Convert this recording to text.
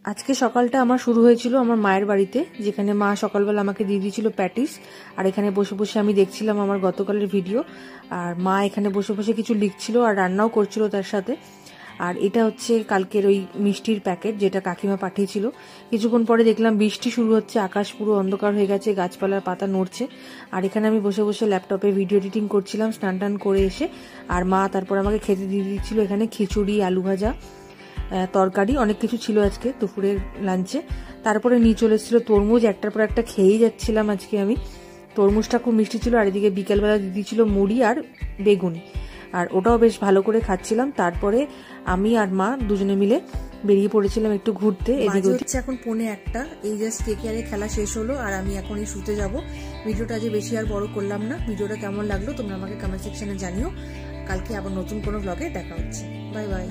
আজকে সকালটা আমার শুরু হয়েছিল আমার মায়ের বাড়িতে, যেখানে মা সকালবেলা আমাকে দিয়ে দিয়েছিল প্যাটিস। আর এখানে বসে বসে আমি দেখছিলাম আমার গতকালের ভিডিও। আর মা এখানে বসে বসে কিছু লিখছিল আর রান্নাও করছিল তার সাথে। আর এটা হচ্ছে কালকের ওই মিষ্টির প্যাকেট যেটা কাকিমা পাঠিয়েছিল। কিছুক্ষণ পরে দেখলাম বৃষ্টি শুরু হচ্ছে, আকাশ পুরো অন্ধকার হয়ে গেছে, গাছপালার পাতা নড়ছে। আর এখানে আমি বসে বসে ল্যাপটপে ভিডিও এডিটিং করছিলাম স্নান টান করে এসে। আর মা তারপর আমাকে খেতে দিয়ে দিচ্ছিল এখানে খিচুড়ি, আলু ভাজা, তরকারি, অনেক কিছু ছিল আজকে দুপুরের লাঞ্চে। তারপরে নিয়ে চলে এসেছিল তরমুজ, একটার পর একটা খেয়েই যাচ্ছিলাম আজকে আমি। তরমুজটা খুব মিষ্টি ছিল। আর এদিকে বিকেলবেলা দিয়েছিল মুড়ি আর বেগুন, আর ওটাও বেশ ভালো করে খাচ্ছিলাম। তারপরে আমি আর মা দুজনে মিলে বেরিয়ে পড়েছিলাম একটু ঘুরতে। এদিকে হচ্ছে এখন 1:45, এই জাস্ট কেকেআরে খেলা শেষ হলো আর আমি এখন এই শুতে যাব। ভিডিওটা আজ বেশি আর বড় করলাম না। ভিডিওটা কেমন লাগলো তোমরা আমাকে কমেন্ট সেকশনে জানিও। কালকে আবার নতুন কোনো ব্লগে দেখা হচ্ছে। Bye bye.